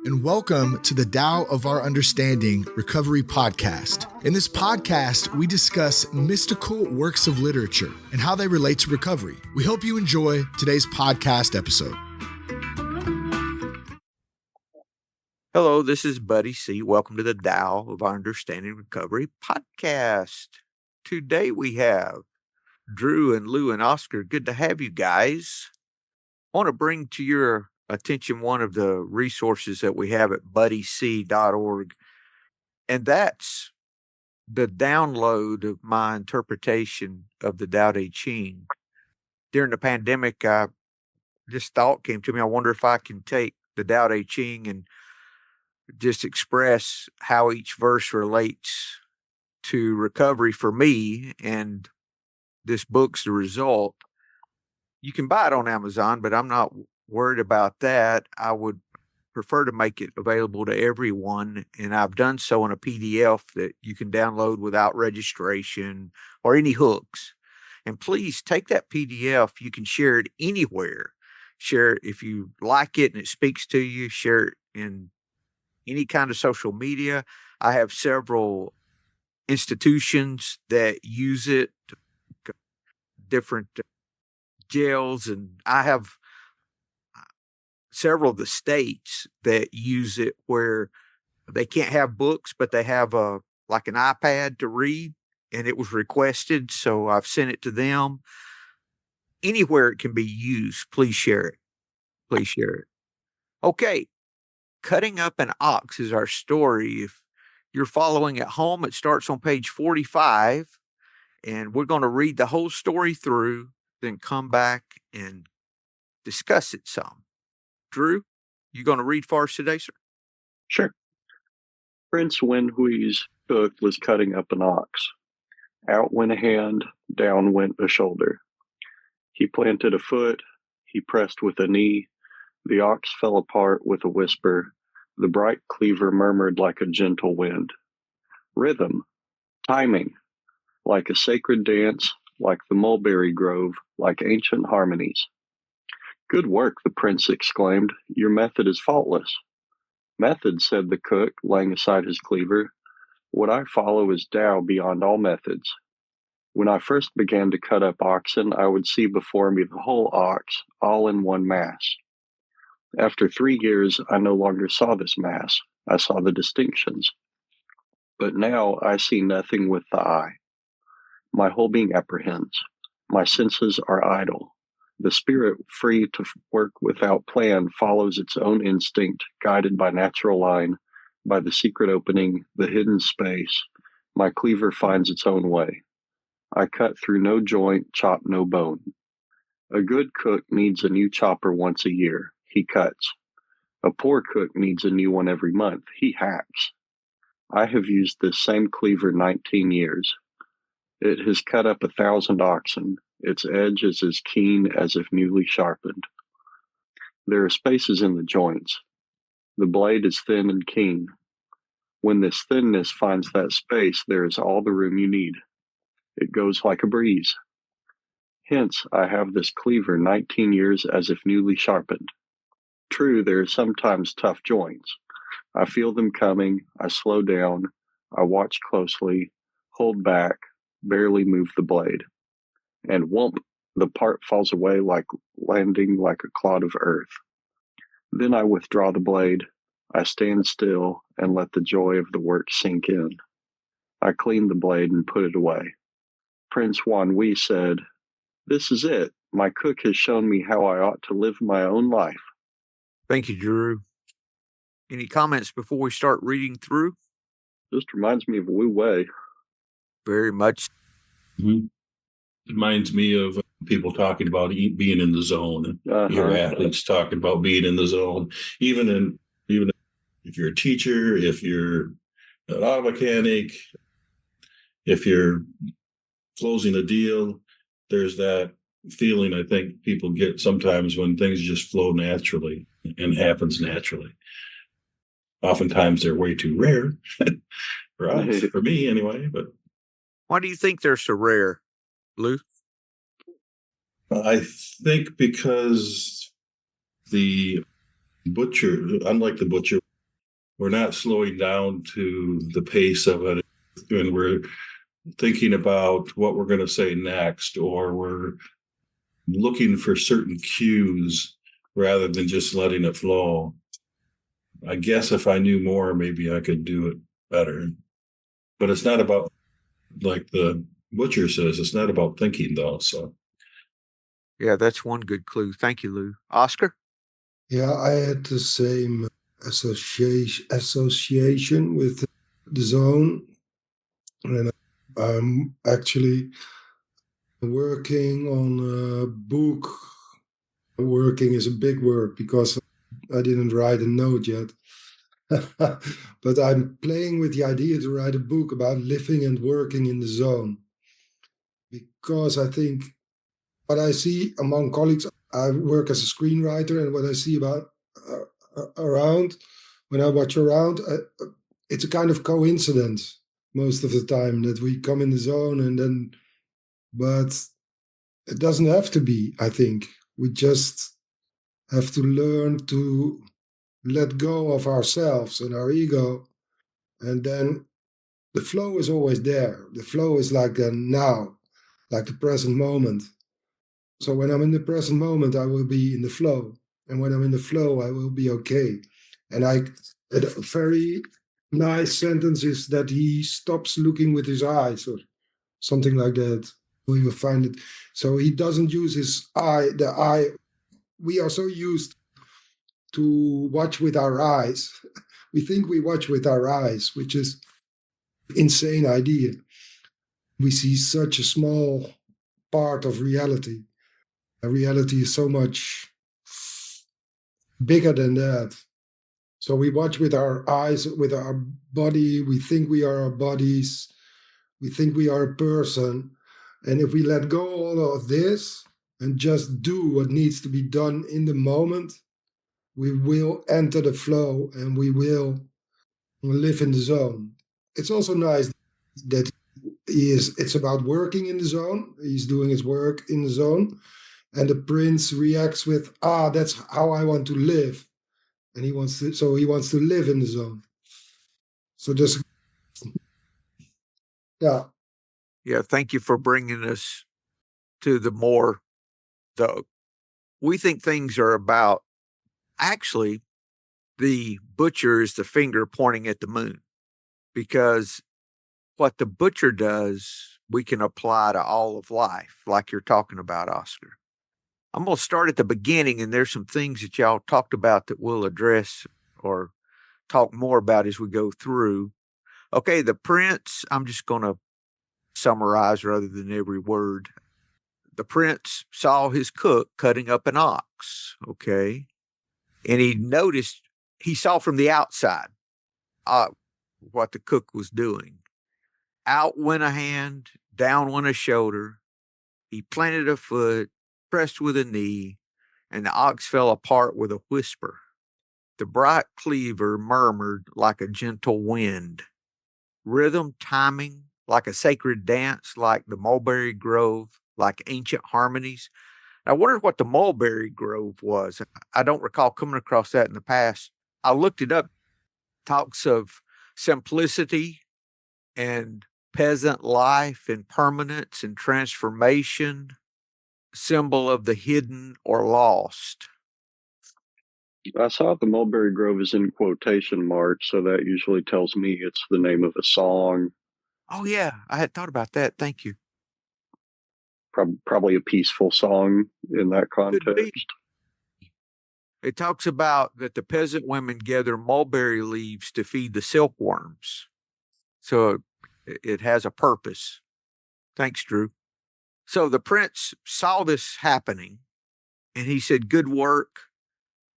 and welcome to the Tao of Our Understanding Recovery Podcast. In this podcast, we discuss mystical works of literature and how they relate to recovery. We hope you enjoy today's podcast episode. Hello, this is Buddy C. Welcome to the Tao of Our Understanding Recovery Podcast. Today we have Drew and Lou and Oscar. Good to have you guys. I want to bring to your attention one of the resources that we have at buddyc.org, and that's the download of my interpretation of the Tao Te Ching. During the pandemic, this thought came to me. I wonder if I can take the Tao Te Ching and just express how each verse relates to recovery for me, and this book's the result. You can buy it on Amazon, but I'm not worried about that. I would prefer to make it available to everyone, and I've done so in a PDF that you can download without registration or any hooks. And please take that PDF. You can share it anywhere. Share it if you like it and it speaks to you. Share it in any kind of social media. I have several institutions that use it, different jails, and I have several of the states that use it where they can't have books, but they have like an iPad to read, and it was requested, so I've sent it to them. Anywhere it can be used, please share it. Please share it. Okay, cutting up an ox is our story. If you're following at home, it starts on page 45, and we're going to read the whole story through, then come back and discuss it some. Drew, you going to read for us today, sir? Sure. Prince Wenhui's cook was cutting up an ox. Out went a hand, down went a shoulder. He planted a foot, he pressed with a knee. The ox fell apart with a whisper. The bright cleaver murmured like a gentle wind. Rhythm, timing, like a sacred dance, like the mulberry grove, like ancient harmonies. Good work, the prince exclaimed. Your method is faultless. Method, said the cook, laying aside his cleaver. What I follow is Tao beyond all methods. When I first began to cut up oxen, I would see before me the whole ox, all in one mass. After 3 years, I no longer saw this mass. I saw the distinctions. But now I see nothing with the eye. My whole being apprehends. My senses are idle. The spirit, free to work without plan, follows its own instinct, guided by natural line, by the secret opening, the hidden space. My cleaver finds its own way. I cut through no joint, chop no bone. A good cook needs a new chopper once a year. He cuts. A poor cook needs a new one every month. He hacks. I have used this same cleaver 19 years. It has cut up 1,000 oxen. Its edge is as keen as if newly sharpened. There are spaces in the joints. The blade is thin and keen. When this thinness finds that space, there is all the room you need. It goes like a breeze. Hence, I have this cleaver 19 years as if newly sharpened. True, there are sometimes tough joints. I feel them coming. I slow down. I watch closely, hold back, barely move the blade. And whoomp, the part falls away like landing like a clod of earth. Then I withdraw the blade. I stand still and let the joy of the work sink in. I clean the blade and put it away. Prince Wenhui said, "This is it. My cook has shown me how I ought to live my own life." Thank you, Drew. Any comments before we start reading through? Just reminds me of Wu Wei. Very much. Mm-hmm. It reminds me of people talking about being in the zone. Your athletes talking about being in the zone. Even if you're a teacher, if you're an auto mechanic, if you're closing a deal, there's that feeling I think people get sometimes when things just flow naturally and happens naturally. Oftentimes they're way too rare for us, for me anyway. But why do you think they're so rare, Lou? I think because the butcher, unlike the butcher we're not slowing down to the pace of it, and we're thinking about what we're going to say next, or we're looking for certain cues rather than just letting it flow. I guess if I knew more, maybe I could do it better. But it's not about, like the butcher says, it's not about thinking, though. So, yeah, that's one good clue. Thank you, Lou. Oscar? Yeah, I had the same association with the zone. And I'm actually working on a book. Working is a big word because I didn't write a note yet. But I'm playing with the idea to write a book about living and working in the zone. Because I think what I see among colleagues, I work as a screenwriter, and what I see about around, when I watch around, it's a kind of coincidence most of the time that we come in the zone and then, but it doesn't have to be, I think. We just have to learn to let go of ourselves and our ego, and then the flow is always there. The flow is like a now, like the present moment. So when I'm in the present moment, I will be in the flow. And when I'm in the flow, I will be okay. And a very nice sentence is that he stops looking with his eyes or something like that. We will find it. So he doesn't use his eye, the eye. We are so used to watch with our eyes. We think we watch with our eyes, which is an insane idea. We see such a small part of reality. Reality is so much bigger than that. So we watch with our eyes, with our body. We think we are our bodies. We think we are a person. And if we let go all of this and just do what needs to be done in the moment, we will enter the flow and we will live in the zone. It's also nice that it's about working in the zone. He's doing his work in the zone. And the prince reacts with, that's how I want to live. And he wants to live in the zone. So just, yeah. Yeah, thank you for bringing us to we think things are about, actually, the butcher is the finger pointing at the moon, because what the butcher does, we can apply to all of life, like you're talking about, Oscar. I'm going to start at the beginning, and there's some things that y'all talked about that we'll address or talk more about as we go through. Okay, the prince, I'm just going to summarize rather than every word. The prince saw his cook cutting up an ox, okay? And he saw from the outside what the cook was doing. Out went a hand, down went a shoulder. He planted a foot, pressed with a knee, and the ox fell apart with a whisper. The bright cleaver murmured like a gentle wind. Rhythm, timing, like a sacred dance, like the mulberry grove, like ancient harmonies. I wondered what the mulberry grove was. I don't recall coming across that in the past. I looked it up. Talks of simplicity and peasant life and permanence and transformation, symbol of the hidden or lost. I saw the Mulberry Grove is in quotation marks, so that usually tells me it's the name of a song. Oh, yeah, I had thought about that. Thank you. Probably a peaceful song in that context. It talks about that the peasant women gather mulberry leaves to feed the silkworms. So it has a purpose. Thanks, Drew. So the prince saw this happening, and he said, "Good work.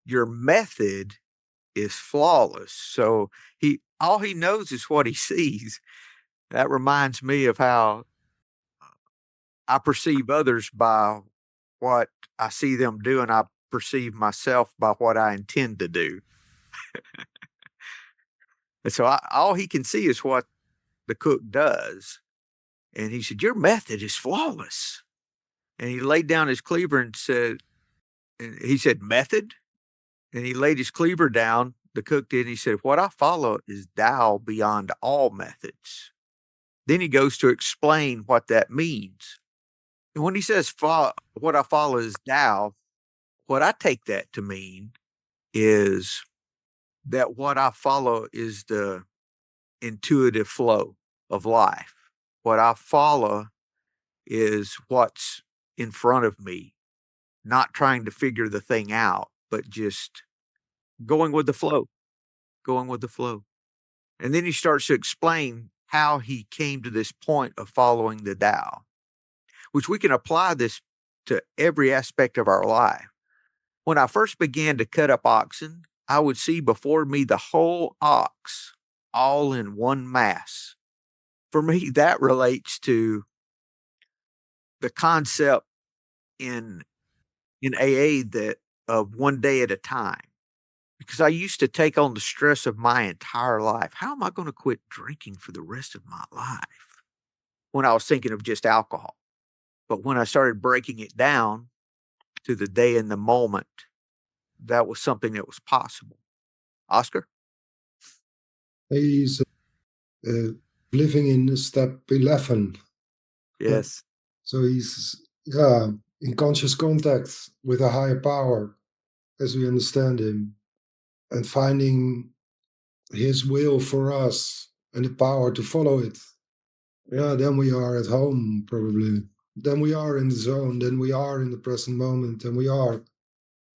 Your method is flawless." So all he knows is what he sees. That reminds me of how I perceive others by what I see them do, and I perceive myself by what I intend to do. And so all he can see is what the cook does. And he said, "Your method is flawless." And he laid down his cleaver and he said, "Method?" And he laid his cleaver down the cook did. He said, what I follow is Tao beyond all methods. Then he goes to explain what that means. And when he says what I follow is Tao, what I take that to mean is that what I follow is the intuitive flow of life. What I follow is what's in front of me, not trying to figure the thing out, but just going with the flow, going with the flow. And then he starts to explain how he came to this point of following the Tao, which we can apply this to every aspect of our life. When I first began to cut up oxen, I would see before me the whole ox all in one mass. For me, that relates to the concept in AA that of one day at a time. Because I used to take on the stress of my entire life. How am I going to quit drinking for the rest of my life? When I was thinking of just alcohol. But when I started breaking it down to the day and the moment, that was something that was possible. Oscar? He's living in step 11. Yes. So he's, in conscious contact with a higher power as we understand him, and finding his will for us and the power to follow it. Yeah, then we are at home, probably. Then we are in the zone, then we are in the present moment, and we are.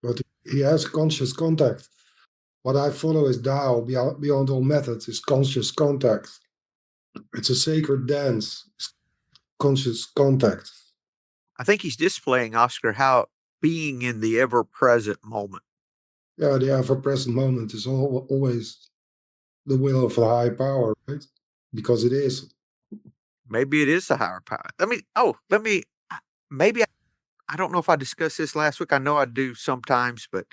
But he has conscious contact. What I follow is Tao, beyond all methods, is conscious contact. It's a sacred dance, it's conscious contact. I think he's displaying, Oscar, how being in the ever-present moment. Yeah, the ever-present moment is always the will of a high power, right? Because it is. Maybe it is the higher power. Maybe I don't know if I discussed this last week. I know I do sometimes, but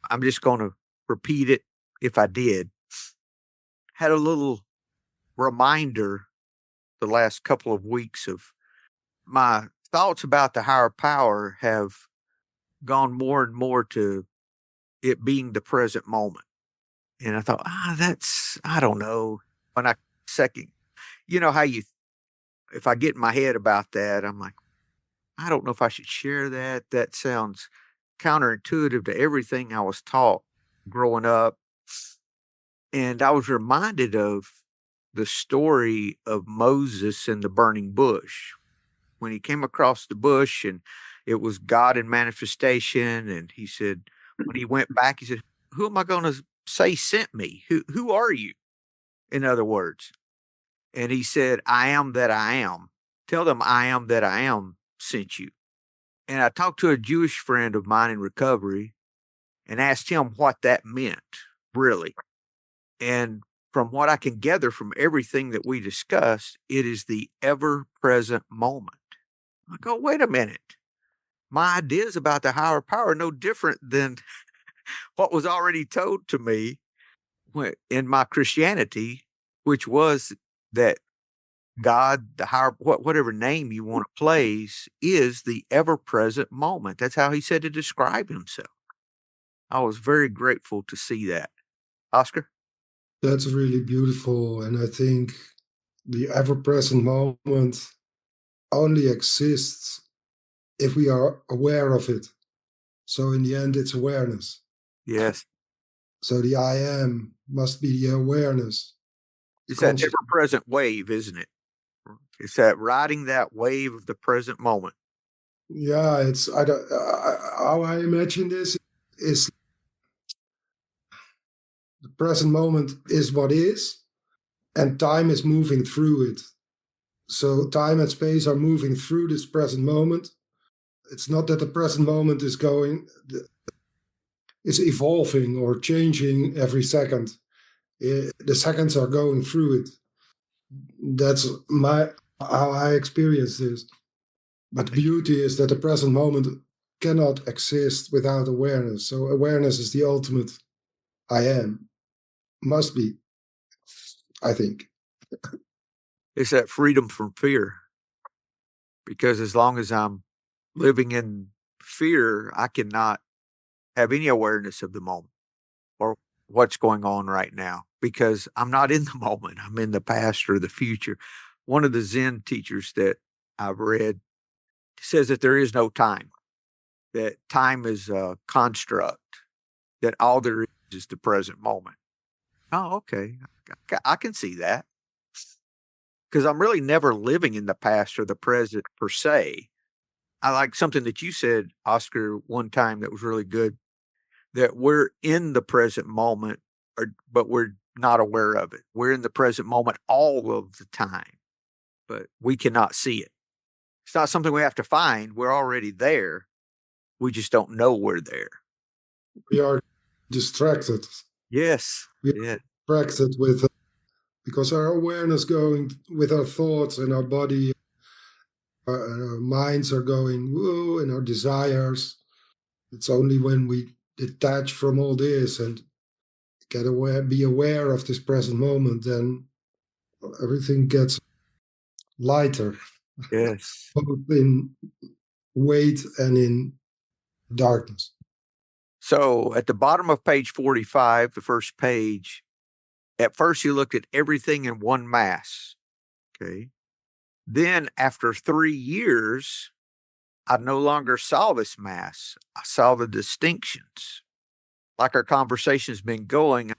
I'm just going to repeat it if I did. Had a little reminder the last couple of weeks of my thoughts about the higher power have gone more and more to it being the present moment. And I thought, I don't know. When I second, you know how if I get in my head about that, I'm like, I don't know if I should share that. That sounds counterintuitive to everything I was taught growing up. And I was reminded of the story of Moses and the burning bush. When he came across the bush and it was God in manifestation, and he said, when he went back, he said, who am I going to say sent me? Who are you? In other words. And he said, I am that I am. Tell them I am that I am sent you. And I talked to a Jewish friend of mine in recovery and asked him what that meant, really. And from what I can gather from everything that we discussed, it is the ever-present moment. I go, wait a minute. My ideas about the higher power are no different than what was already told to me in my Christianity, which was that God, the higher, whatever name you want to place, is the ever-present moment. That's how he said to describe himself. I was very grateful to see that. Oscar? That's really beautiful. And I think the ever-present moment only exists if we are aware of it. So in the end, it's awareness. Yes. So the I am must be the awareness. It's that ever-present wave, isn't it? It's that riding that wave of the present moment. Yeah, it's how I imagine this is the present moment is what is, and time is moving through it. So time and space are moving through this present moment. It's not that the present moment is evolving or changing every second. The seconds are going through it. That's how I experience this. But the beauty is that the present moment cannot exist without awareness. So awareness is the ultimate I am. Must be, I think. It's that freedom from fear. Because as long as I'm living in fear, I cannot have any awareness of the moment or what's going on right now because I'm not in the moment. I'm in the past or the future. One of the Zen teachers that I've read says that there is no time, that time is a construct, that all there is the present moment. Oh, okay. I can see that because I'm really never living in the past or the present per se. I like something that you said, Oscar, one time that was really good, that we're in the present moment, but we're not aware of it. We're in the present moment all of the time, but we cannot see it. It's not something we have to find. We're already there. We just don't know we're there. We are distracted. Yes. We Yeah. are distracted with, because our awareness going with our thoughts and our body, our minds are going, whoa, and our desires. It's only when we detach from all this and be aware of this present moment, then everything gets lighter, Yes. both in weight and in darkness. So at the bottom of page 45, the first page, at first you looked at everything in one mass. Okay. Then after 3 years, I no longer saw this mass. I saw the distinctions. Like our conversation's been going,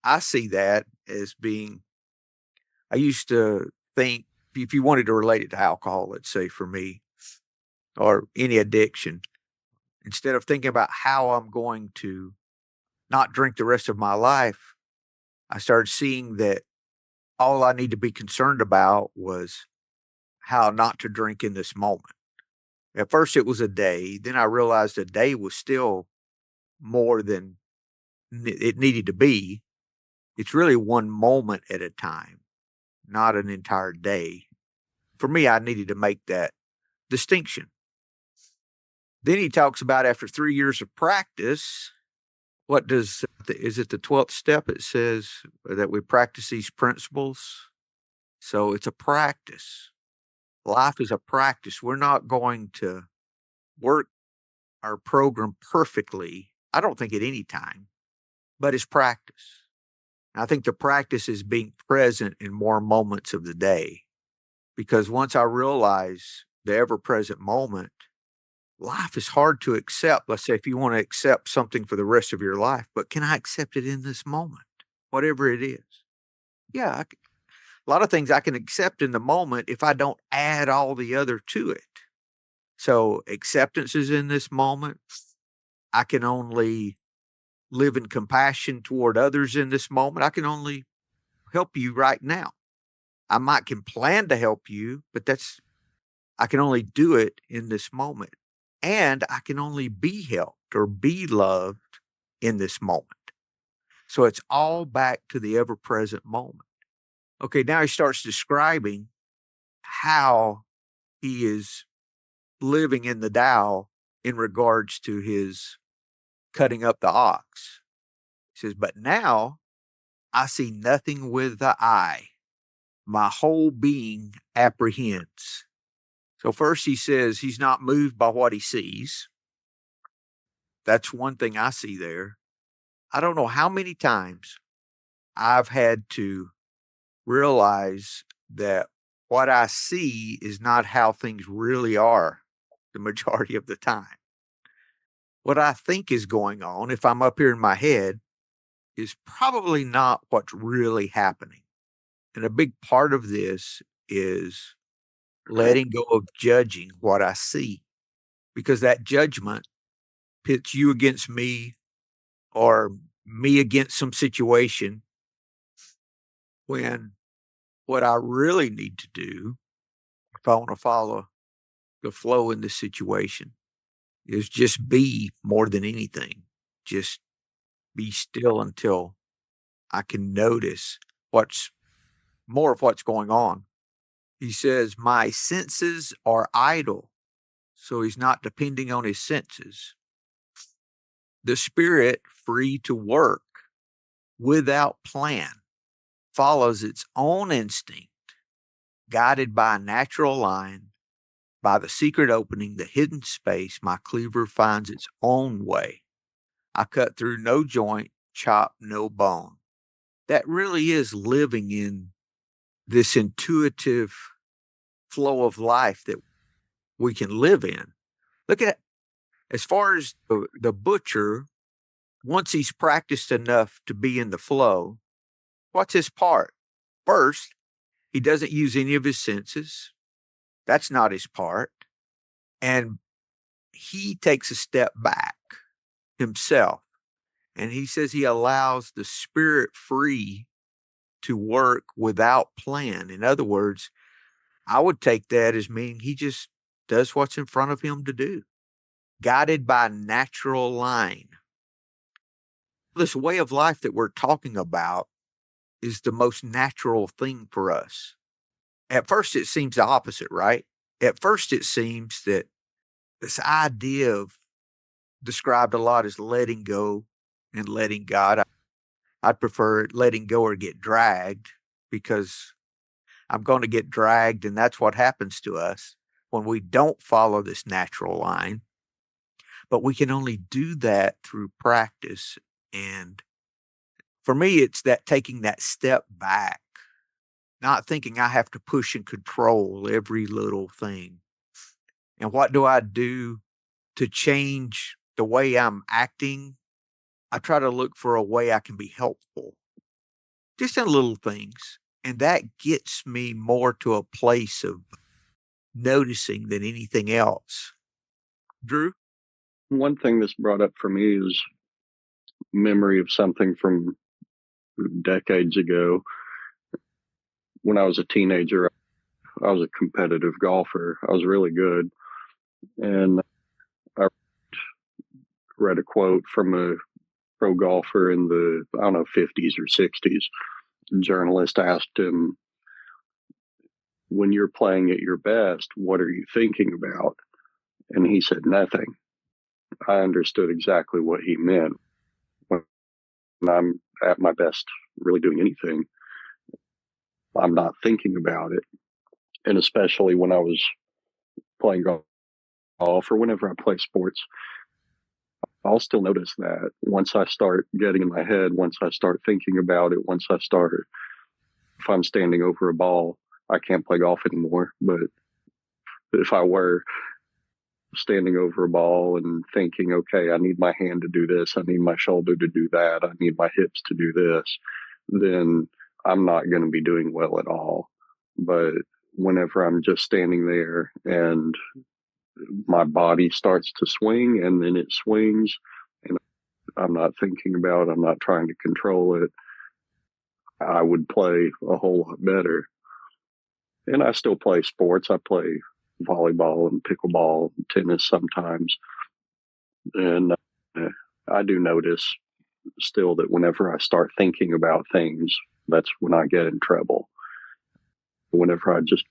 I see that as being, I used to think, if you wanted to relate it to alcohol, let's say for me, or any addiction, instead of thinking about how I'm going to not drink the rest of my life, I started seeing that all I need to be concerned about was how not to drink in this moment. At first it was a day. Then I realized a day was still more than it needed to be. It's really one moment at a time, not an entire day. For me, I needed to make that distinction. Then he talks about after 3 years of practice, is it the 12th step? It says that we practice these principles. So it's a practice. Life is a practice. We're not going to work our program perfectly, I don't think at any time, but it's practice. And I think the practice is being present in more moments of the day. Because once I realize the ever present moment, life is hard to accept. Let's say if you want to accept something for the rest of your life, but can I accept it in this moment, whatever it is? Yeah, a lot of things I can accept in the moment if I don't add all the other to it. So acceptance is in this moment. I can only live in compassion toward others in this moment. I can only help you right now. I might can plan to help you, but I can only do it in this moment. And I can only be helped or be loved in this moment. So it's all back to the ever present moment. Okay, now he starts describing how he is living in the Tao in regards to his cutting up the ox. He says, but now I see nothing with the eye. My whole being apprehends. So first he says he's not moved by what he sees. That's one thing I see there. I don't know how many times I've had to realize that what I see is not how things really are the majority of the time. What I think is going on, if I'm up here in my head, is probably not what's really happening. And a big part of this is letting go of judging what I see, because that judgment pits you against me or me against some situation, when what I really need to do, if I want to follow the flow in this situation, is just be more than anything. Just be still until I can notice what's more of what's going on. He says, my senses are idle. So he's not depending on his senses. The spirit, free to work without plan, follows its own instinct, guided by a natural line. By the secret opening, the hidden space, my cleaver finds its own way. I cut through no joint, chop no bone. That really is living in this intuitive flow of life that we can live in. Look at, as far as the butcher, once he's practiced enough to be in the flow, what's his part? First, he doesn't use any of his senses. That's not his part. And he takes a step back himself. And he says he allows the spirit free to work without plan. In other words, I would take that as meaning he just does what's in front of him to do, guided by natural line. This way of life that we're talking about is the most natural thing for us. At first, it seems the opposite, right? At first, it seems that this idea of described a lot as letting go and letting God. I'd prefer letting go or get dragged, because I'm going to get dragged, and that's what happens to us when we don't follow this natural line. But we can only do that through practice. And for me, it's that taking that step back, not thinking I have to push and control every little thing. And what do I do to change the way I'm acting? I try to look for a way I can be helpful, just in little things. And that gets me more to a place of noticing than anything else. Drew? One thing that's brought up for me is memory of something from decades ago. When I was a teenager, I was a competitive golfer. I was really good. And I read a quote from a pro golfer in the, 50s or 60s. The journalist asked him, when you're playing at your best, what are you thinking about? And he said, nothing. I understood exactly what he meant. When I'm at my best, really doing anything, I'm not thinking about it. And especially when I was playing golf or whenever I play sports, I'll still notice that once I start getting in my head, once I start thinking about it, if I'm standing over a ball, I can't play golf anymore. But if I were standing over a ball and thinking, okay, I need my hand to do this, I need my shoulder to do that, I need my hips to do this, then I'm not going to be doing well at all. But whenever I'm just standing there and my body starts to swing and then it swings and I'm not thinking about it, I'm not trying to control it, I would play a whole lot better. And I still play sports. I play volleyball and pickleball and tennis sometimes. And I do notice still that whenever I start thinking about things, that's when I get in trouble. Whenever I just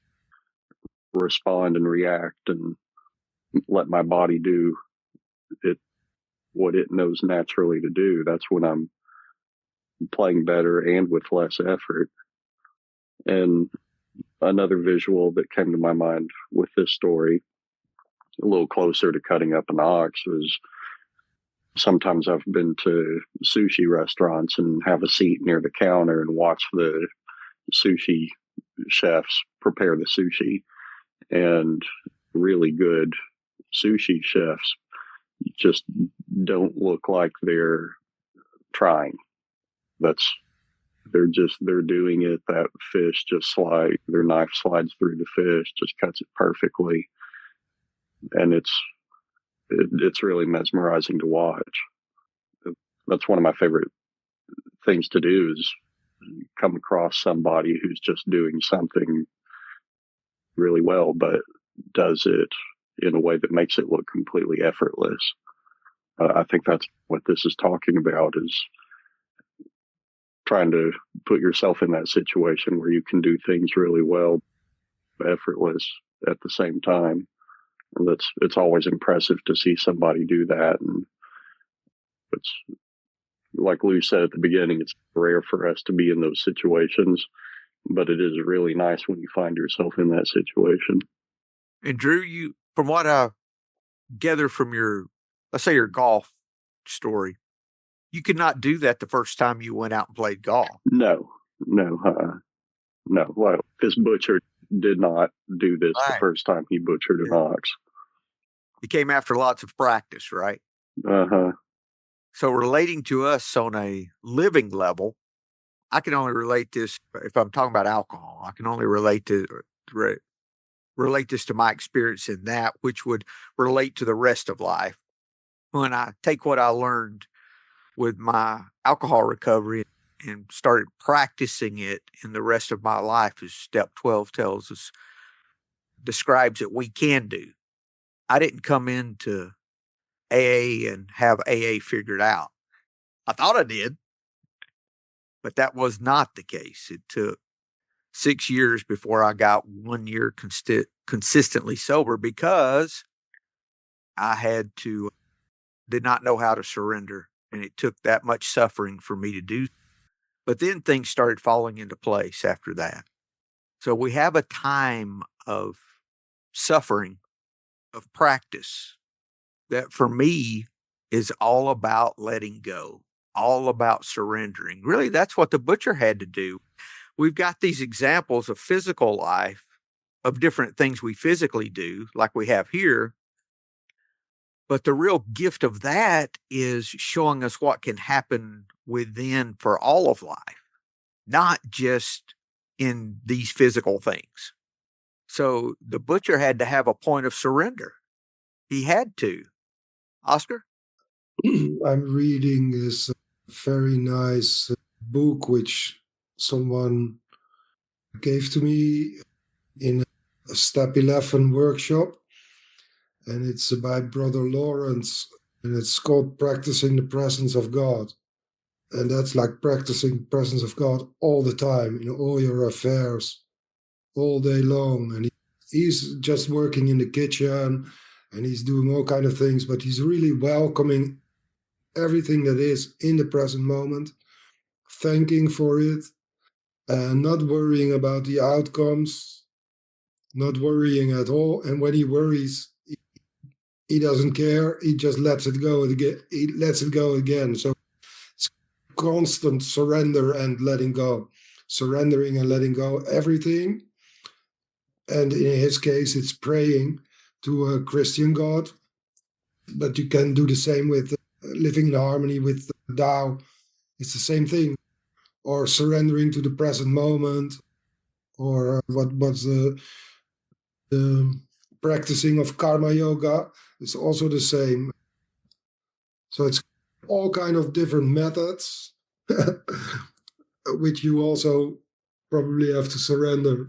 respond and react and let my body do it, what it knows naturally to do, that's when I'm playing better and with less effort. And another visual that came to my mind with this story, a little closer to cutting up an ox, was sometimes I've been to sushi restaurants and have a seat near the counter and watch the sushi chefs prepare the sushi. And really good sushi chefs just don't look like they're trying. They're doing it. That fish just their knife slides through the fish, just cuts it perfectly. And it's really mesmerizing to watch. That's one of my favorite things to do, is come across somebody who's just doing something really well, but does it in a way that makes it look completely effortless. I think that's what this is talking about, is trying to put yourself in that situation where you can do things really well, effortless at the same time. And it's always impressive to see somebody do that. And it's like Lou said at the beginning, it's rare for us to be in those situations, but it is really nice when you find yourself in that situation. And Drew, from what I gather from let's say your golf story, You could not do that the first time you went out and played golf. No. Well, this butcher did not do this the first time he butchered an ox. He came after lots of practice, right? Uh-huh. So relating to us on a living level, I can only relate this if I'm talking about alcohol. I can only relate this to my experience in that, which would relate to the rest of life. When I take what I learned with my alcohol recovery and started practicing it in the rest of my life, as step 12 tells us, describes that we can do. I didn't come into AA and have AA figured out. I thought I did, but that was not the case. It took 6 years before I got 1 year consistently sober because I did not know how to surrender, and it took that much suffering for me to do. But then things started falling into place after that. So we have a time of suffering, of practice, that for me is all about letting go, all about surrendering. Really, that's what the butcher had to do. We've got these examples of physical life, of different things we physically do, like we have here. But the real gift of that is showing us what can happen within for all of life, not just in these physical things. So the butcher had to have a point of surrender. He had to. Oscar? I'm reading this very nice book which someone gave to me in a Step 11 workshop, and it's by Brother Lawrence, and it's called Practicing the Presence of God. And that's like practicing the presence of God all the time in all your affairs, all day long. And he's just working in the kitchen and he's doing all kind of things, but he's really welcoming everything that is in the present moment, thanking for it, and not worrying about the outcomes, not worrying at all. And when he worries, he doesn't care. He just lets it go again. He lets it go again. So it's constant surrender and letting go, surrendering and letting go everything. And in his case, it's praying to a Christian God, but you can do the same with living in harmony with the Tao. It's the same thing, or surrendering to the present moment, or what's the practicing of karma yoga. It's also the same. So it's all kind of different methods, which you also probably have to surrender.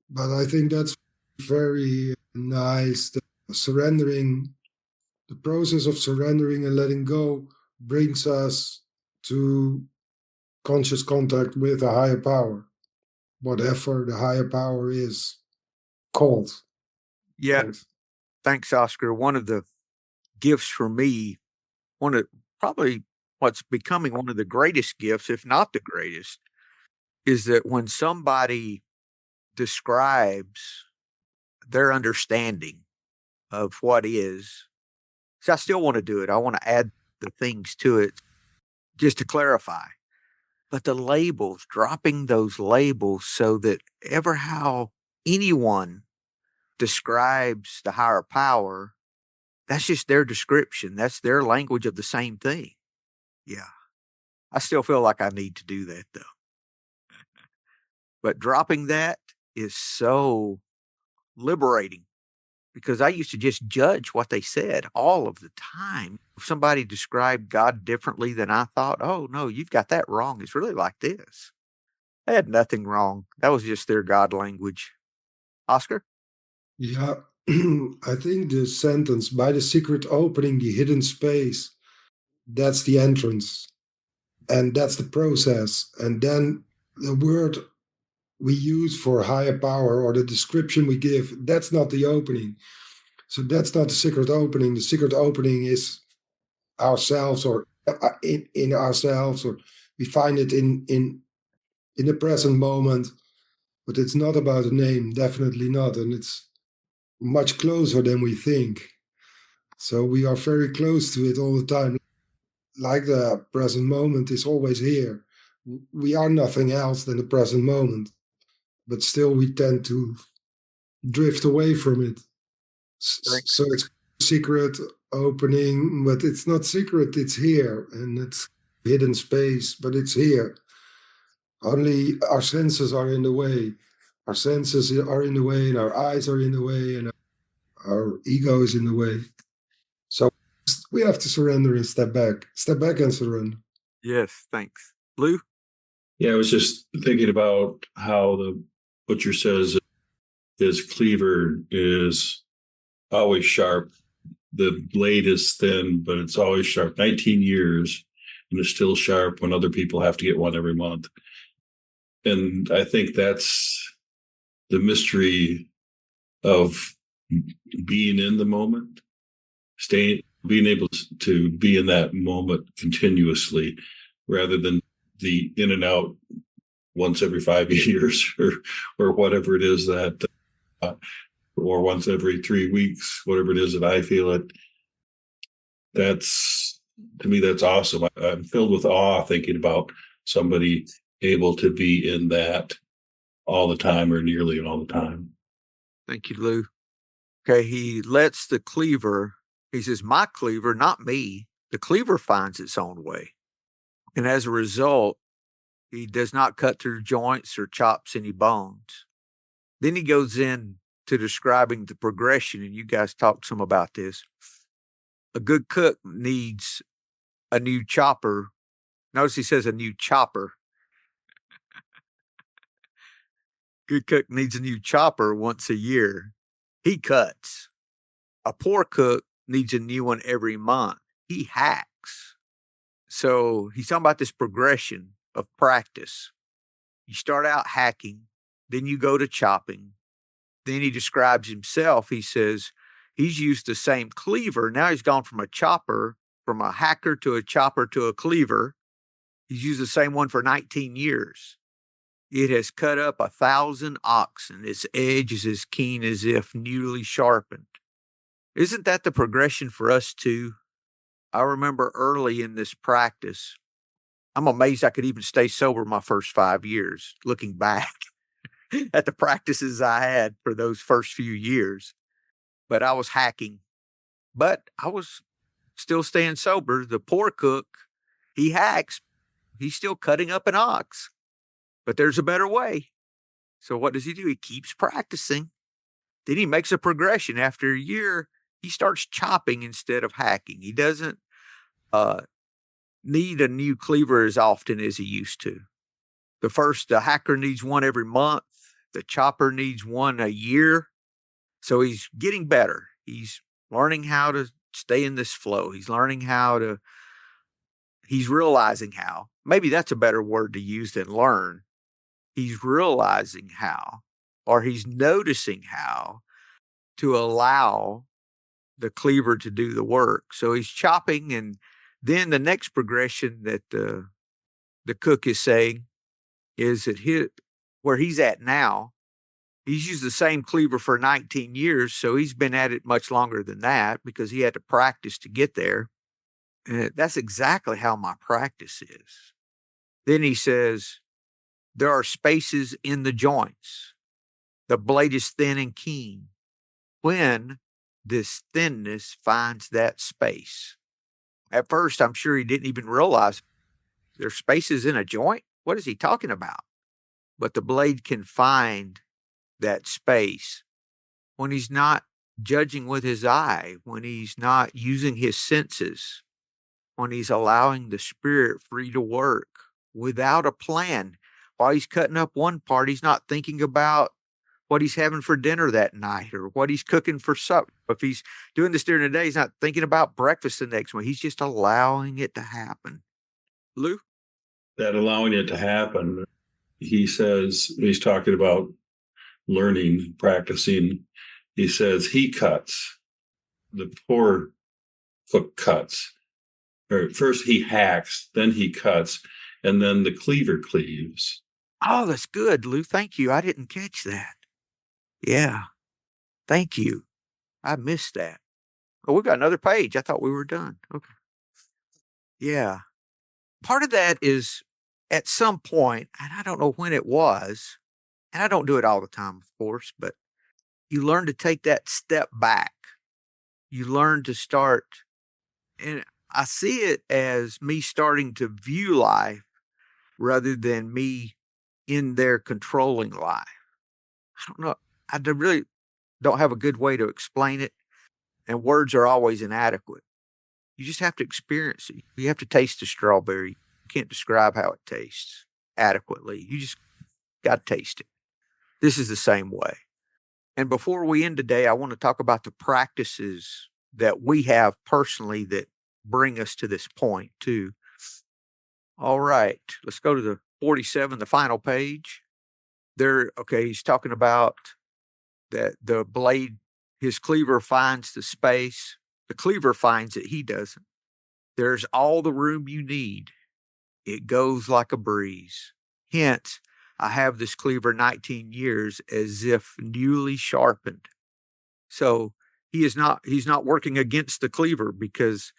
But I think that's very nice. Surrendering, the process of surrendering and letting go brings us to conscious contact with a higher power, whatever the higher power is called. Yeah. Thanks, Oscar. One of the gifts for me, probably what's becoming one of the greatest gifts, if not the greatest, is that when somebody describes their understanding of what is, so I still want to do it. I want to add the things to it just to clarify. But the labels, dropping those labels so that ever how anyone describes the higher power, that's just their description. That's their language of the same thing. Yeah. I still feel like I need to do that though. But dropping that is so liberating because I used to just judge what they said all of the time. If somebody described God differently than I thought, oh no, you've got that wrong. It's really like this. They had nothing wrong. That was just their God language. Oscar? Yeah, I think the sentence, by the secret opening, the hidden space, that's the entrance. And that's the process. And then the word we use for higher power or the description we give, that's not the opening. So that's not the secret opening. The secret opening is ourselves, or in ourselves, or we find it in the present moment. But it's not about a name, definitely not. And it's much closer than we think. So we are very close to it all the time. like the present moment is always here. We are nothing else than the present moment, but still we tend to drift away from it. So it's secret opening, but it's not secret, it's here, and it's hidden space, but it's here. Only our senses are in the way. Our senses are in the way, and our eyes are in the way, and our ego is in the way. So we have to surrender and step back and surrender. Yes, thanks. Lou? Yeah, I was just thinking about how the butcher says his cleaver is always sharp. The blade is thin, but it's always sharp. 19 years, and it's still sharp when other people have to get one every month. And I think that's the mystery of being in the moment, being able to be in that moment continuously, rather than the in and out once every 5 years or whatever it is that, or once every 3 weeks, whatever it is that I feel it. That's, to me, that's awesome. I'm filled with awe thinking about somebody able to be in that all the time or nearly all the time. Thank you, Lou. Okay, he lets the cleaver, he says, my cleaver, not me. The cleaver finds its own way. And as a result, he does not cut through joints or chops any bones. Then he goes in to describing the progression, and you guys talked some about this. A good cook needs a new chopper. Notice he says a new chopper. Good cook needs a new chopper once a year. He cuts. A poor cook needs a new one every month. He hacks. So he's talking about this progression of practice. You start out hacking, then you go to chopping. Then he describes himself. He says he's used the same cleaver. Now he's gone from a hacker to a chopper to a cleaver. He's used the same one for 19 years. It has cut up 1,000 oxen. Its edge is as keen as if newly sharpened. Isn't that the progression for us too? I remember early in this practice, I'm amazed I could even stay sober my first 5 years, looking back at the practices I had for those first few years. But I was hacking, but I was still staying sober. The poor cook, he hacks, he's still cutting up an ox, but there's a better way. So what does he do? He keeps practicing. Then he makes a progression. After a year, he starts chopping instead of hacking. He doesn't need a new cleaver as often as he used to. The hacker needs one every month. The chopper needs one a year. So he's getting better. He's learning how to stay in this flow. He's realizing how. Maybe that's a better word to use than learn. He's realizing how, or he's noticing how to allow the cleaver to do the work. So he's chopping, and then the next progression that the cook is saying is that where he's at now, he's used the same cleaver for 19 years, so he's been at it much longer than that because he had to practice to get there. And that's exactly how my practice is. Then he says, there are spaces in the joints. The blade is thin and keen. When this thinness finds that space. At first, I'm sure he didn't even realize there's spaces in a joint. What is he talking about? But the blade can find that space when he's not judging with his eye, when he's not using his senses, when he's allowing the spirit free to work without a plan. While he's cutting up one part, he's not thinking about what he's having for dinner that night or what he's cooking for supper. If he's doing this during the day, he's not thinking about breakfast the next morning. He's just allowing it to happen. Lou? That allowing it to happen, he says, he's talking about learning, practicing. He says he cuts. The poor cook cuts. Or first he hacks, then he cuts, and then the cleaver cleaves. Oh, that's good, Lou. Thank you. I didn't catch that. Yeah. Thank you. I missed that. Oh, we've got another page. I thought we were done. Okay. Yeah. Part of that is at some point, and I don't know when it was, and I don't do it all the time, of course, but you learn to take that step back. You learn to start, and I see it as me starting to view life rather than me in there controlling life. I don't know. Really don't have a good way to explain it, and words are always inadequate. You just have to experience it. You have to taste the strawberry. You can't describe how it tastes adequately. You just got to taste it. This is the same way. And before we end today, I want to talk about the practices that we have personally that bring us to this point, too. All right, let's go to the 47, the final page. Okay, he's talking about that the blade, his cleaver finds the space. The cleaver finds it, he doesn't. There's all the room you need. It goes like a breeze. Hence, I have this cleaver 19 years as if newly sharpened. So he's not working against the cleaver, because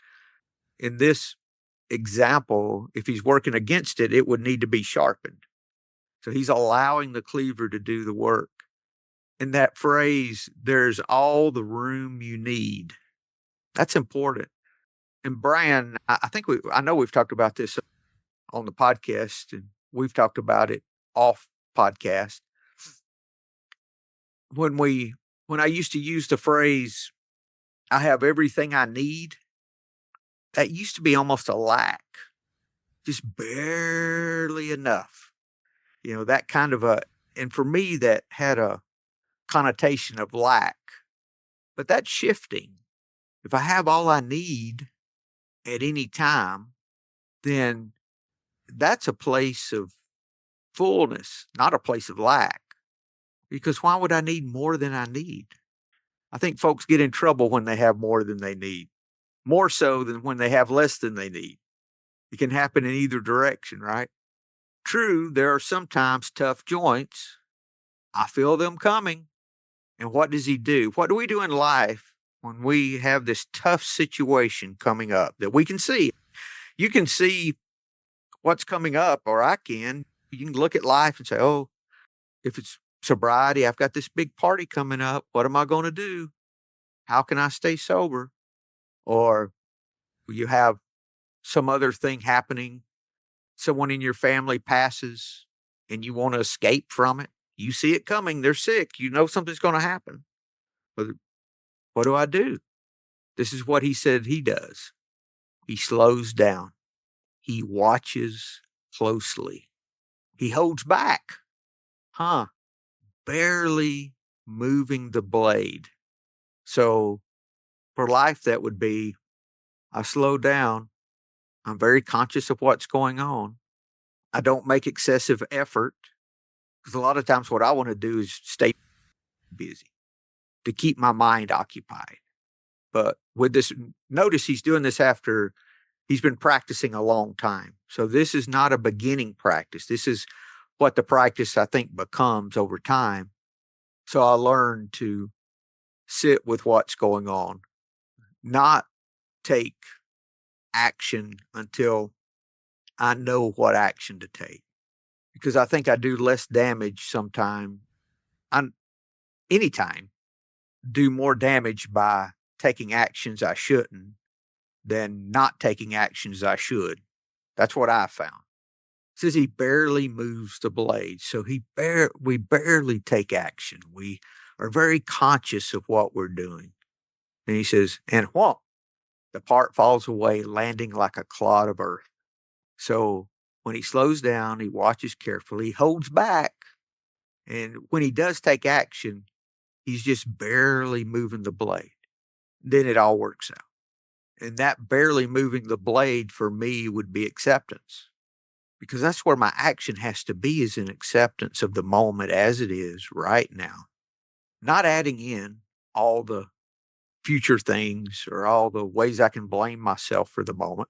in this example, if he's working against it, it would need to be sharpened. So he's allowing the cleaver to do the work. In that phrase, there's all the room you need. That's important. And Brian, I know we've talked about this on the podcast, and we've talked about it off podcast. When I used to use the phrase, I have everything I need, that used to be almost a lack, just barely enough. That kind of and for me, that had a connotation of lack. But that's shifting. If I have all I need at any time, then that's a place of fullness, not a place of lack. Because why would I need more than I need? I think folks get in trouble when they have more than they need, more so than when they have less than they need. It can happen in either direction, right? True, there are sometimes tough joints. I feel them coming. And what does he do? What do we do in life when we have this tough situation coming up that we can see? You can see what's coming up, or I can. You can look at life and say, oh, if it's sobriety, I've got this big party coming up. What am I going to do? How can I stay sober? Or you have some other thing happening. Someone in your family passes and you want to escape from it. You see it coming. They're sick. You know something's going to happen. But what do I do? This is what he said he does. He slows down. He watches closely. He holds back. Barely moving the blade. So for life, that would be, I slow down. I'm very conscious of what's going on. I don't make excessive effort, because a lot of times what I want to do is stay busy to keep my mind occupied. But with this, notice he's doing this after he's been practicing a long time. So this is not a beginning practice. This is what the practice, I think, becomes over time. So I learned to sit with what's going on, not take action until I know what action to take. Because I think I do less damage sometime, anytime, do more damage by taking actions I shouldn't than not taking actions I should. That's what I found. It says he barely moves the blade. So we barely take action. We are very conscious of what we're doing. And he says, and what? The part falls away, landing like a clod of earth. So when he slows down, he watches carefully, he holds back. And when he does take action, he's just barely moving the blade. Then it all works out. And that barely moving the blade for me would be acceptance. Because that's where my action has to be, is in acceptance of the moment as it is right now. Not adding in all the future things or all the ways I can blame myself for the moment,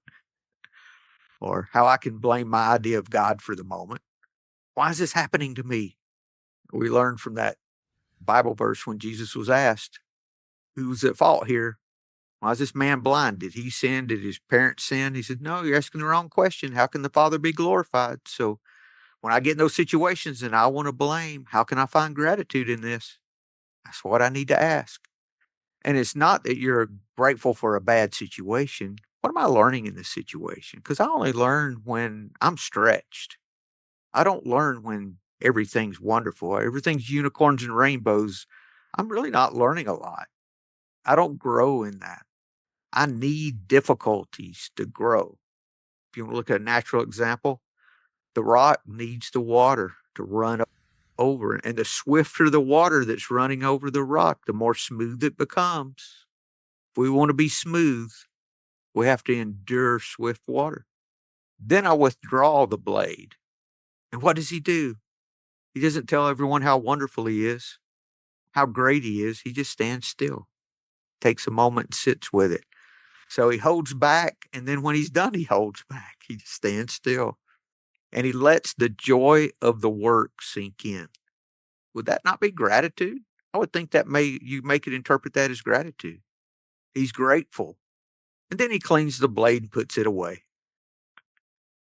or how I can blame my idea of God for the moment. Why is this happening to me? We learned from that Bible verse when Jesus was asked, who was at fault here? Why is this man blind? Did he sin? Did his parents sin? He said, no, you're asking the wrong question. How can the Father be glorified? So when I get in those situations and I want to blame, how can I find gratitude in this? That's what I need to ask. And it's not that you're grateful for a bad situation. What am I learning in this situation? Because I only learn when I'm stretched. I don't learn when everything's wonderful, everything's unicorns and rainbows. I'm really not learning a lot. I don't grow in that. I need difficulties to grow. If you want to look at a natural example, the rock needs the water to run over. And the swifter the water that's running over the rock, the more smooth it becomes. If we want to be smooth, we have to endure swift water. Then I withdraw the blade. And what does he do? He doesn't tell everyone how wonderful he is, how great he is. He just stands still, takes a moment and sits with it. So he holds back. And then when he's done, he holds back. He just stands still. And he lets the joy of the work sink in. Would that not be gratitude? I would think that you could interpret that as gratitude. He's grateful. And then he cleans the blade and puts it away.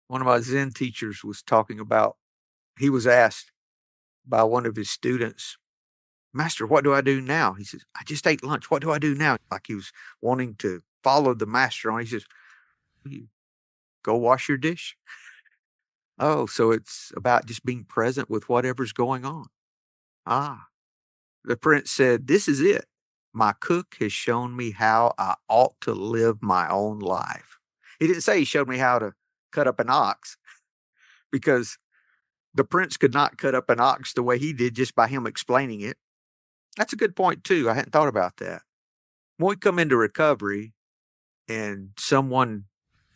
One of my Zen teachers was talking about, he was asked by one of his students, Master, what do I do now? He says, I just ate lunch. What do I do now? Like he was wanting to follow the master on. He says, go wash your dish. Oh, so it's about just being present with whatever's going on. The prince said, this is it. My cook has shown me how I ought to live my own life. He didn't say he showed me how to cut up an ox, because the prince could not cut up an ox the way he did just by him explaining it. That's a good point too. I hadn't thought about that. When we come into recovery and someone,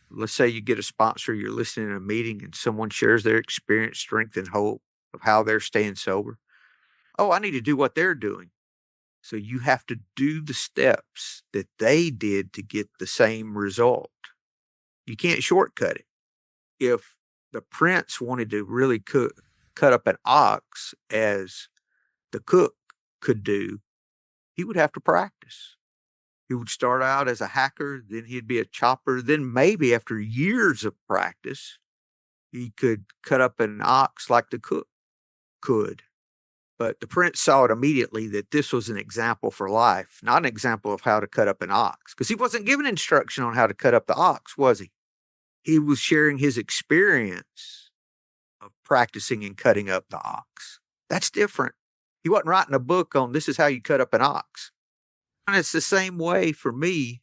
let's say you get a sponsor, you're listening to a meeting and someone shares their experience, strength, and hope of how they're staying sober. Oh, I need to do what they're doing. So you have to do the steps that they did to get the same result. You can't shortcut it. If the prince wanted to really cut up an ox as the cook could do, he would have to practice. He would start out as a hacker, then he'd be a chopper, then maybe after years of practice, he could cut up an ox like the cook could. But the prince saw it immediately that this was an example for life, not an example of how to cut up an ox, because he wasn't given instruction on how to cut up the ox, was he? He was sharing his experience of practicing and cutting up the ox. That's different. He wasn't writing a book on this is how you cut up an ox. And it's the same way for me.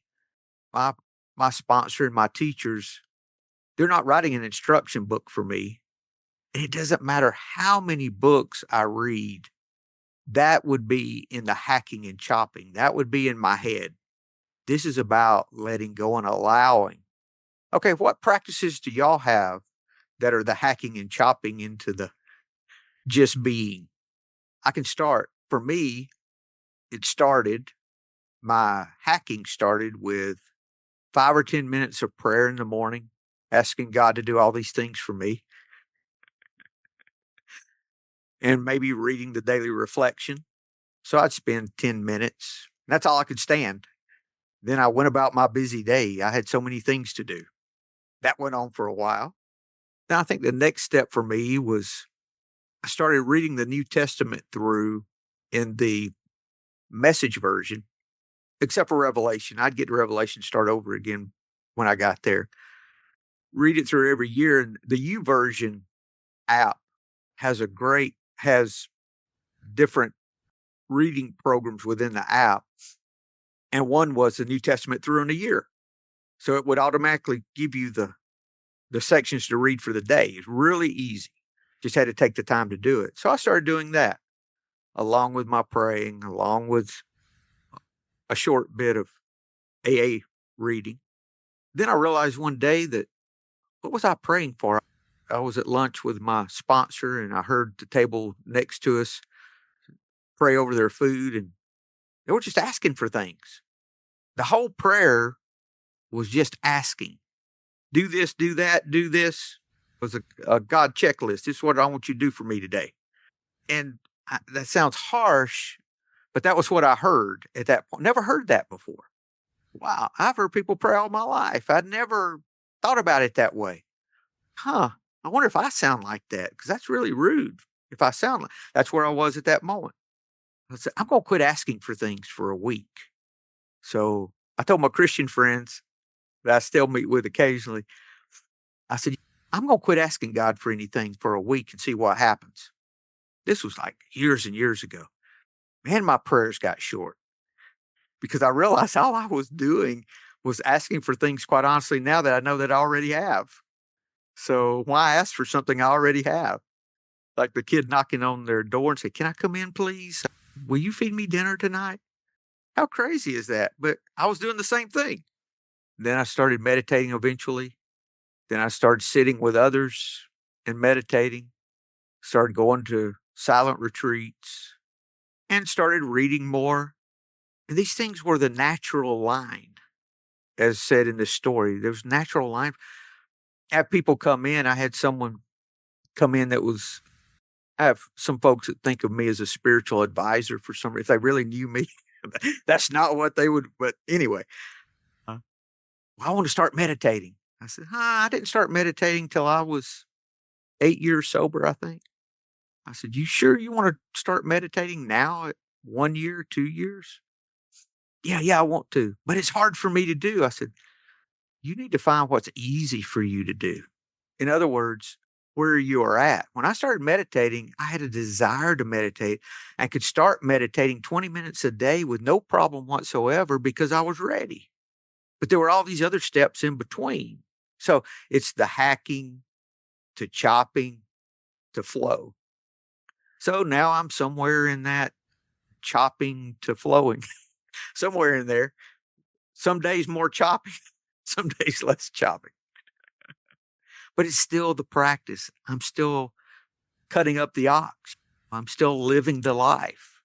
My sponsor and my teachers, they're not writing an instruction book for me. And it doesn't matter how many books I read. That would be in the hacking and chopping. That would be in my head. This is about letting go and allowing. Okay, what practices do y'all have that are the hacking and chopping into the just being? I can start. For me, my hacking started with 5 or 10 minutes of prayer in the morning, asking God to do all these things for me. And maybe reading the daily reflection. So I'd spend 10 minutes. That's all I could stand. Then I went about my busy day. I had so many things to do. That went on for a while. Then I think the next step for me was I started reading the New Testament through in the Message version, except for Revelation. I'd get to Revelation, start over again when I got there. Read it through every year. And the U version app has different reading programs within the app. And one was the New Testament through in a year. So it would automatically give you the sections to read for the day. It's really easy. Just had to take the time to do it. So I started doing that along with my praying, along with a short bit of AA reading. Then I realized one day that what was I praying for? I was at lunch with my sponsor and I heard the table next to us pray over their food and they were just asking for things. The whole prayer was just asking. Do this, do that, do this. It was a God checklist. This is what I want you to do for me today. And that sounds harsh, but that was what I heard at that point. Never heard that before. Wow, I've heard people pray all my life. I'd never thought about it that way. Huh. I wonder if I sound like that, because that's really rude. If I sound like that's where I was at that moment. I said, I'm going to quit asking for things for a week. So I told my Christian friends that I still meet with occasionally, I said, I'm going to quit asking God for anything for a week and see what happens. This was like years and years ago. Man, my prayers got short because I realized all I was doing was asking for things, quite honestly, now that I know that I already have. So why ask for something I already have? Like the kid knocking on their door and say, can I come in, please? Will you feed me dinner tonight? How crazy is that? But I was doing the same thing. Then I started meditating eventually. Then I started sitting with others and meditating, started going to silent retreats, and started reading more. And these things were the natural line, as said in this story. There's natural line. Have people come in. I had someone come in that was, I have some folks that think of me as a spiritual advisor for some, if they really knew me, that's not what they would, but anyway, well, I want to start meditating. I said, I didn't start meditating till I was 8 years sober, I think. I said, you sure you want to start meditating now at 1 year, 2 years? Yeah, I want to, but it's hard for me to do. I said, you need to find what's easy for you to do. In other words, where you are at. When I started meditating, I had a desire to meditate and could start meditating 20 minutes a day with no problem whatsoever because I was ready. But there were all these other steps in between. So it's the hacking to chopping to flow. So now I'm somewhere in that chopping to flowing, somewhere in there. Some days more chopping, some days less chopping. But it's still the practice. I'm still cutting up the ox. I'm still living the life.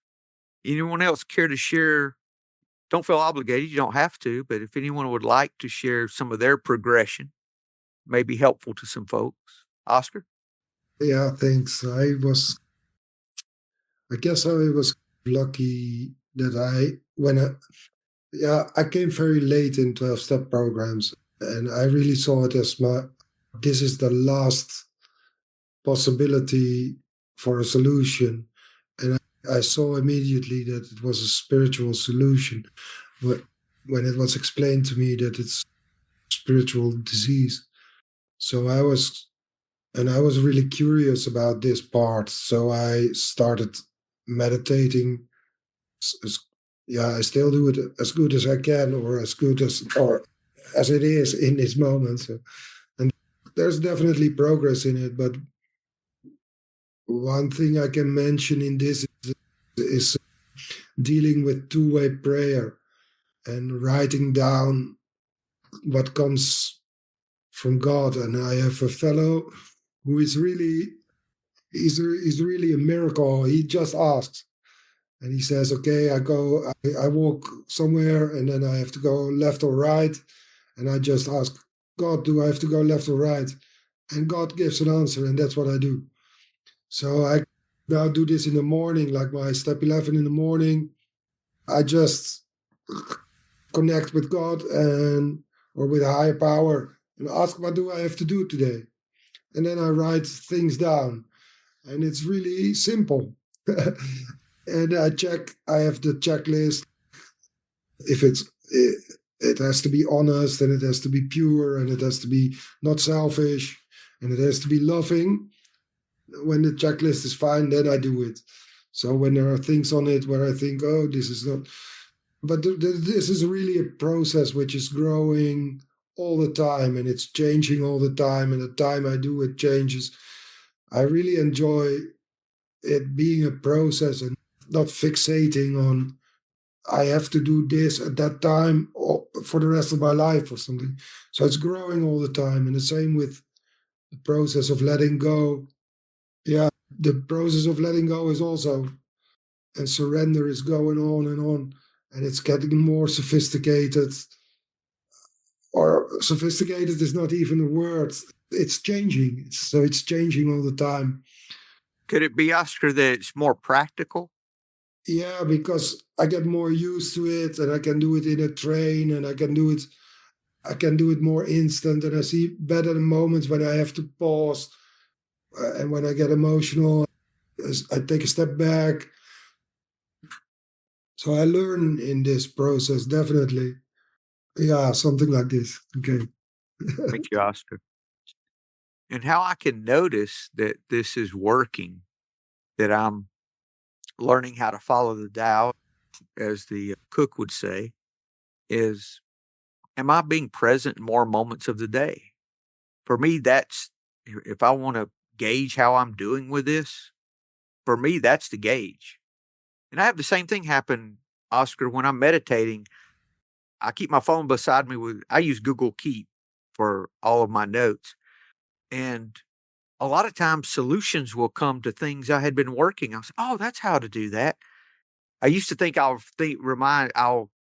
Anyone else care to share? Don't feel obligated. You don't have to. But if anyone would like to share some of their progression, may be helpful to some folks. Oscar? Yeah, thanks. I guess I was lucky that I came very late in 12-step programs, and I really saw it as this is the last possibility for a solution. And I saw immediately that it was a spiritual solution. But when it was explained to me that it's spiritual disease. So I was really curious about this part. So I started meditating. I still do it as good as I can, or as it is in this moment. So, and there's definitely progress in it. But one thing I can mention in this is dealing with two-way prayer and writing down what comes from God. And I have a fellow who is really, he's really a miracle. He just asks. And he says, okay, I walk somewhere and then I have to go left or right. And I just ask, God, do I have to go left or right? And God gives an answer, and that's what I do. So I now do this in the morning, like my step 11 in the morning. I just connect with God or with a higher power and ask, what do I have to do today? And then I write things down. And it's really simple. And I have the checklist. If it has to be honest, and it has to be pure, and it has to be not selfish, and it has to be loving. When the checklist is fine, then I do it. So when there are things on it where I think, oh, this is not, but this is really a process which is growing all the time, and it's changing all the time, and the time I do it changes. I really enjoy it being a process and not fixating on I have to do this at that time or for the rest of my life or something. So it's growing all the time. And the same with the process of letting go. Yeah, the process of letting go is also, and surrender is going on, and it's getting more sophisticated. Or sophisticated is not even a word. It's changing. It's changing all the time. Could it be, Oscar, that it's more practical? Yeah, because I get more used to it, and I can do it in a train, and I can do it more instant, and I see better the moments when I have to pause, and when I get emotional, I take a step back. So I learn in this process, definitely. Yeah, something like this. Okay. Thank you, Oscar. And how I can notice that this is working, that I'm learning how to follow the Tao, as the cook would say, is, am I being present in more moments of the day? For me, that's, if I want to gauge how I'm doing with this, for me, that's the gauge. And I have the same thing happen, Oscar, when I'm meditating. I keep my phone beside me I use Google Keep for all of my notes. And a lot of times solutions will come to things I had been working. I was, oh, that's how to do that. I used to think I'll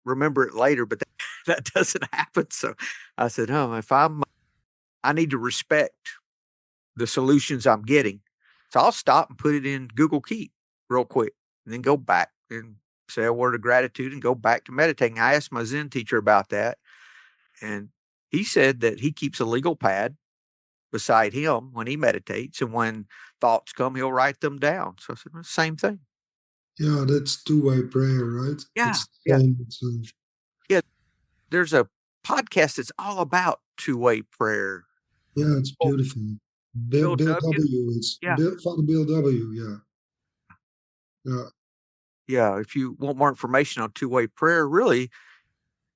remember it later, but that doesn't happen. So I said, oh, I need to respect the solutions I'm getting. So I'll stop and put it in Google Keep real quick and then go back and say a word of gratitude and go back to meditating. I asked my Zen teacher about that, and he said that he keeps a legal pad beside him when he meditates, and when thoughts come, he'll write them down. So I said, well, same thing. Yeah, that's two-way prayer, right? Yeah, It's the yeah. same. So. Yeah, there's a podcast that's all about two-way prayer. Yeah, it's beautiful. Bill Bill W. W. It's Yeah. Father Bill W. Yeah. Yeah. Yeah, if you want more information on two-way prayer, really,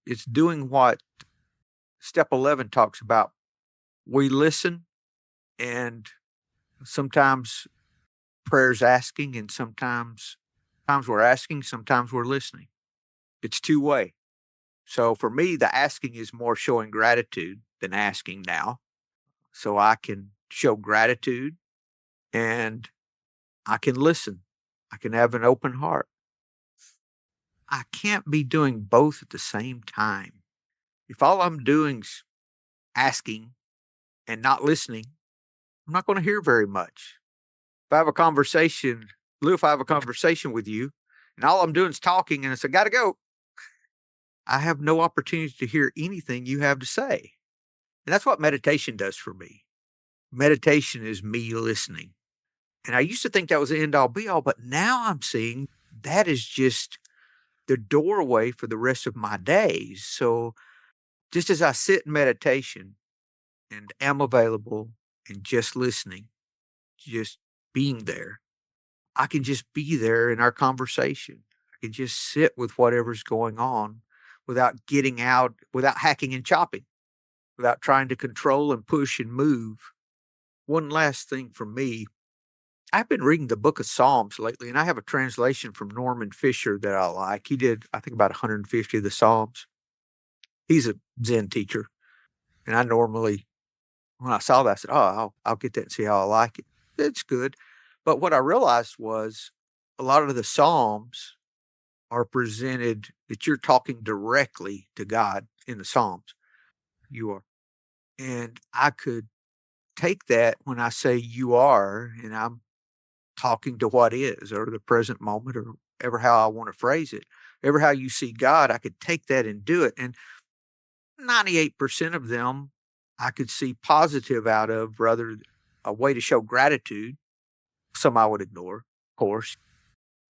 it's doing what step 11 talks about. We listen, and sometimes prayer's asking, and sometimes we're asking, sometimes we're listening. It's two-way. So for me, the asking is more showing gratitude than asking now. So I can show gratitude and I can listen. I can have an open heart. I can't be doing both at the same time. If all I'm doing is asking and not listening, I'm not going to hear very much. If I have a conversation, Lou, if I have a conversation with you and all I'm doing is talking and I say, gotta go, I have no opportunity to hear anything you have to say. And that's what meditation does for me. Meditation is me listening. And I used to think that was the end all be all, but now I'm seeing that is just the doorway for the rest of my days. So just as I sit in meditation and am available and just listening, just being there, I can just be there in our conversation. I can just sit with whatever's going on without getting out, without hacking and chopping, without trying to control and push and move. One last thing for me, I've been reading the book of Psalms lately, and I have a translation from Norman Fisher that I like. He did, I think, about 150 of the Psalms. He's a Zen teacher, and I normally, when I saw that, I said, oh, I'll get that and see how I like it. It's good. But what I realized was a lot of the Psalms are presented that you're talking directly to God in the Psalms. You are. And I could take that when I say you are, and I'm talking to what is, or the present moment, or ever how I want to phrase it, ever how you see God, I could take that and do it. And 98% of them I could see positive out of, rather a way to show gratitude. Some I would ignore, of course.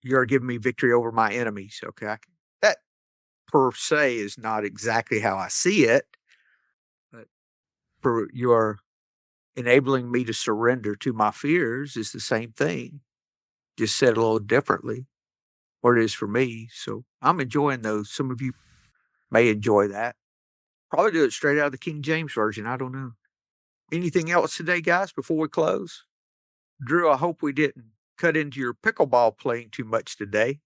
You're giving me victory over my enemies. Okay. That per se is not exactly how I see it, but you are enabling me to surrender to my fears is the same thing, just said a little differently, or it is for me. So I'm enjoying those. Some of you may enjoy that. Probably do it straight out of the King James Version. I don't know. Anything else today, guys, before we close? Drew, I hope we didn't cut into your pickleball playing too much today.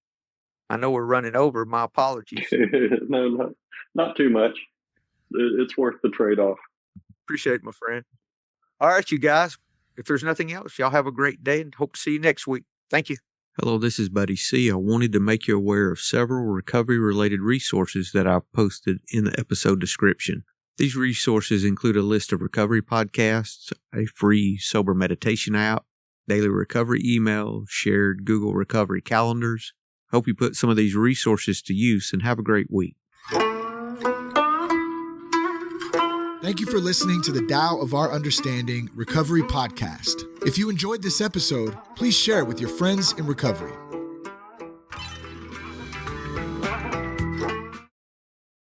I know we're running over. My apologies. No, not too much. It's worth the trade-off. Appreciate it, my friend. All right, you guys. If there's nothing else, y'all have a great day and hope to see you next week. Thank you. Hello, this is Buddy C. I wanted to make you aware of several recovery-related resources that I've posted in the episode description. These resources include a list of recovery podcasts, a free sober meditation app, daily recovery email, shared Google Recovery calendars, Hope you put some of these resources to use and have a great week. Thank you for listening to the Tao of Our Understanding Recovery Podcast. If you enjoyed this episode, please share it with your friends in recovery.